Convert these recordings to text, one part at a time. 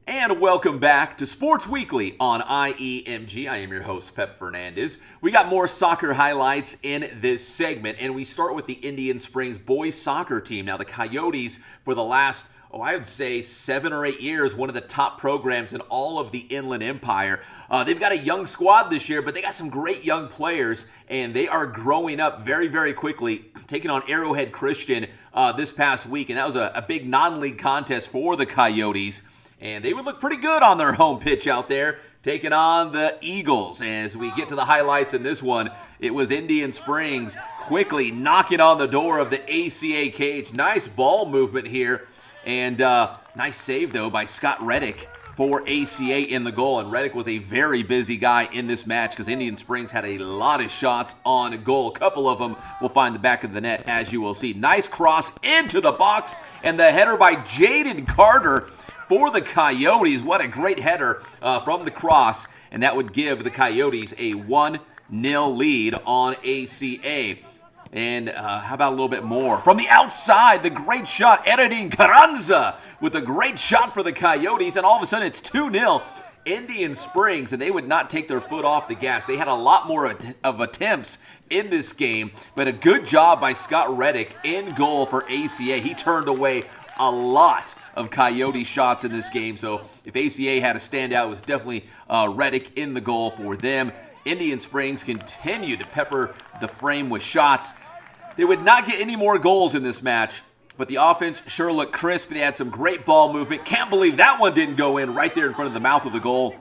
And welcome back to Sports Weekly on IEMG. I am your host, Pep Fernandez. We got more soccer highlights in this segment, and we start with the Indian Springs boys soccer team. Now, the Coyotes, for the last, I would say 7 or 8 years, one of the top programs in all of the Inland Empire. They've got a young squad this year, but they got some great young players, and they are growing up very, very quickly, taking on Arrowhead Christian this past week, and that was a big non-league contest for the Coyotes. And they would look pretty good on their home pitch out there, taking on the Eagles. As we get to the highlights in this one, it was Indian Springs quickly knocking on the door of the ACA cage. Nice ball movement here. And nice save, though, by Scott Reddick for ACA in the goal. And Reddick was a very busy guy in this match because Indian Springs had a lot of shots on goal. A couple of them will find the back of the net, as you will see. Nice cross into the box. And the header by Jaden Carter for the Coyotes. What a great header from the cross, and that would give the Coyotes a 1-0 lead on ACA. And how about a little bit more? From the outside, the great shot, Eredin Carranza with a great shot for the Coyotes, and all of a sudden it's 2-0 Indian Springs, and they would not take their foot off the gas. They had a lot more of attempts in this game, but a good job by Scott Reddick in goal for ACA. He turned away a lot of Coyote shots in this game, so if ACA had a standout, it was definitely Reddick in the goal for them. Indian Springs continued to pepper the frame with shots. They would not get any more goals in this match, but the offense sure looked crisp. They had some great ball movement. Can't believe that one didn't go in right there in front of the mouth of the goal,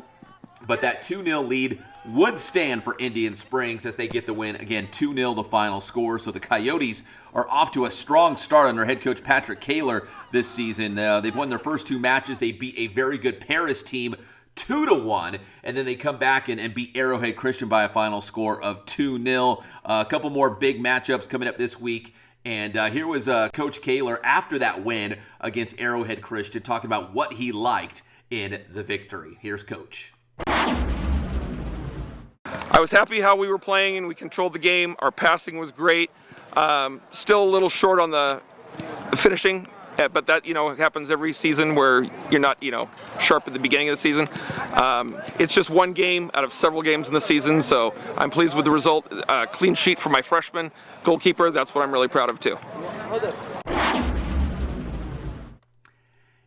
but that 2-0 lead would stand for Indian Springs as they get the win. Again, 2-0 the final score. So the Coyotes are off to a strong start under head coach Patrick Kaler this season. They've won their first 2 matches. They beat a very good Paris team 2-1, and then they come back and beat Arrowhead Christian by a final score of 2-0. A couple more big matchups coming up this week. And here was Coach Kaler after that win against Arrowhead Christian talking about what he liked in the victory. Here's Coach. I was happy how we were playing and we controlled the game. Our passing was great. Still a little short on the finishing, but that happens every season where you're not sharp at the beginning of the season. It's just one game out of several games in the season, so I'm pleased with the result. Clean sheet for my freshman goalkeeper. That's what I'm really proud of too.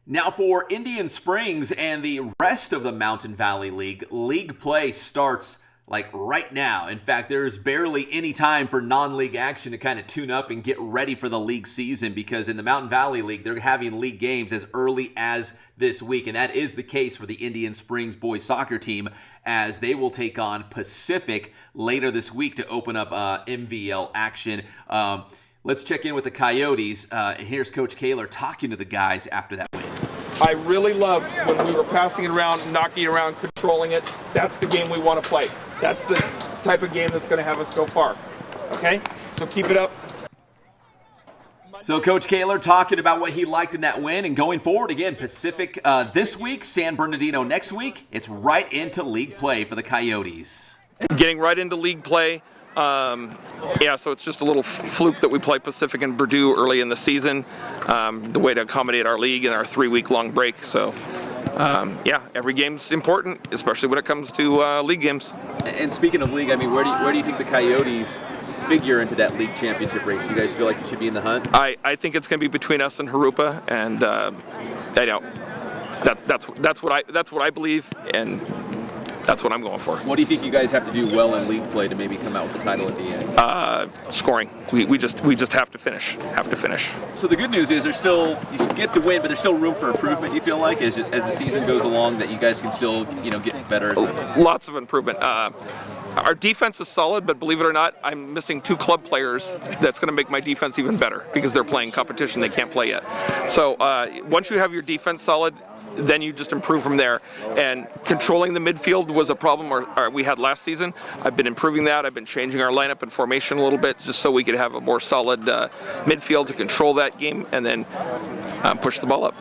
Now for Indian Springs and the rest of the Mountain Valley League, league play starts like right now. In fact, there's barely any time for non-league action to kind of tune up and get ready for the league season, because in the Mountain Valley League, they're having league games as early as this week. And that is the case for the Indian Springs boys soccer team, as they will take on Pacific later this week to open up MVL action. Let's check in with the Coyotes. Here's Coach Kaler talking to the guys after that win. I really loved when we were passing it around, knocking it around, controlling it. That's the game we want to play. That's the type of game that's going to have us go far. Okay? So keep it up. So Coach Kaler talking about what he liked in that win, and going forward, again, Pacific this week, San Bernardino next week. It's right into league play for the Coyotes. Getting right into league play. So it's just a little fluke that we play Pacific and Purdue early in the season, the way to accommodate our league and our 3-week-long break. So, every game's important, especially when it comes to league games. And speaking of league, I mean, where do you think the Coyotes figure into that league championship race? You guys feel like you should be in the hunt? I think it's going to be between us and Harupa, and that's what I believe, and that's what I'm going for. What do you think you guys have to do well in league play to maybe come out with the title at the end? Scoring. We just have to finish. So the good news is you get the win, but there's still room for improvement. You feel like as the season goes along that you guys can still get better. Lots of improvement. Our defense is solid, but believe it or not, I'm missing 2 club players. That's going to make my defense even better because they're playing competition they can't play yet. So once you have your defense solid, then you just improve from there. And controlling the midfield was a problem we had last season. I've been improving that. I've been changing our lineup and formation a little bit just so we could have a more solid midfield to control that game and then push the ball up.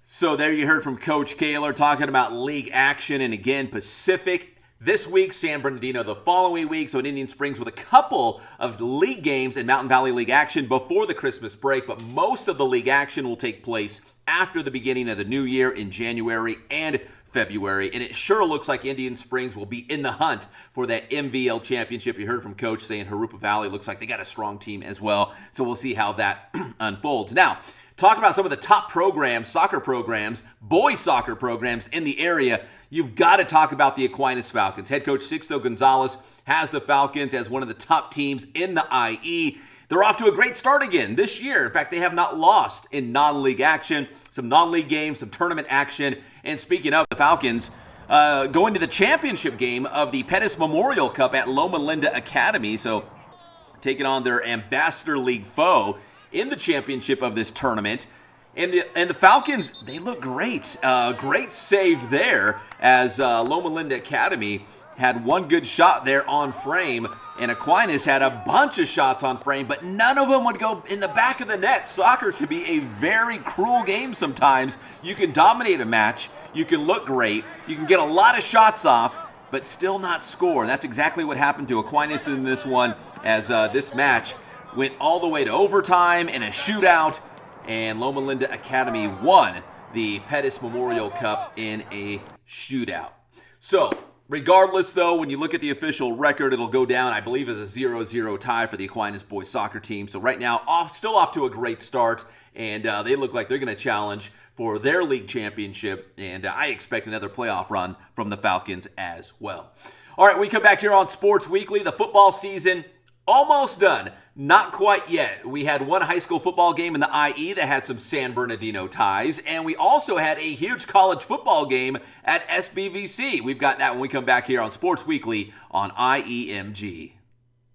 So there you heard from Coach Kaler talking about league action, and again, Pacific this week, San Bernardino the following week. So in Indian Springs with a couple of league games and Mountain Valley League action before the Christmas break, but most of the league action will take place after the beginning of the new year in January and February, and it sure looks like Indian Springs will be in the hunt for that MVL championship. You heard from Coach saying Jurupa Valley looks like they got a strong team as well, so we'll see how that unfolds. Now, talking about some of the top programs, soccer programs, boys soccer programs in the area, you've got to talk about the Aquinas Falcons. Head coach Sixto Gonzalez has the Falcons as one of the top teams in the IE. They're off to a great start again this year. In fact, they have not lost in non-league action, some non-league games, some tournament action. And speaking of the Falcons, going to the championship game of the Pettis Memorial Cup at Loma Linda Academy. So taking on their Ambassador League foe in the championship of this tournament. And the Falcons, they look great. Great save there as Loma Linda Academy had one good shot there on frame, and Aquinas had a bunch of shots on frame, but none of them would go in the back of the net. Soccer can be a very cruel game sometimes. You can dominate a match, you can look great, you can get a lot of shots off, but still not score. And that's exactly what happened to Aquinas in this one, as this match went all the way to overtime and a shootout, and Loma Linda Academy won the Pettis Memorial Cup in a shootout. So, regardless, though, when you look at the official record, it'll go down, I believe, as a 0-0 tie for the Aquinas boys soccer team. So right now, still off to a great start, and they look like they're going to challenge for their league championship, and I expect another playoff run from the Falcons as well. All right, we come back here on Sports Weekly. The football season almost done. Not quite yet. We had one high school football game in the IE that had some San Bernardino ties, and we also had a huge college football game at SBVC. We've got that when we come back here on Sports Weekly on IEMG.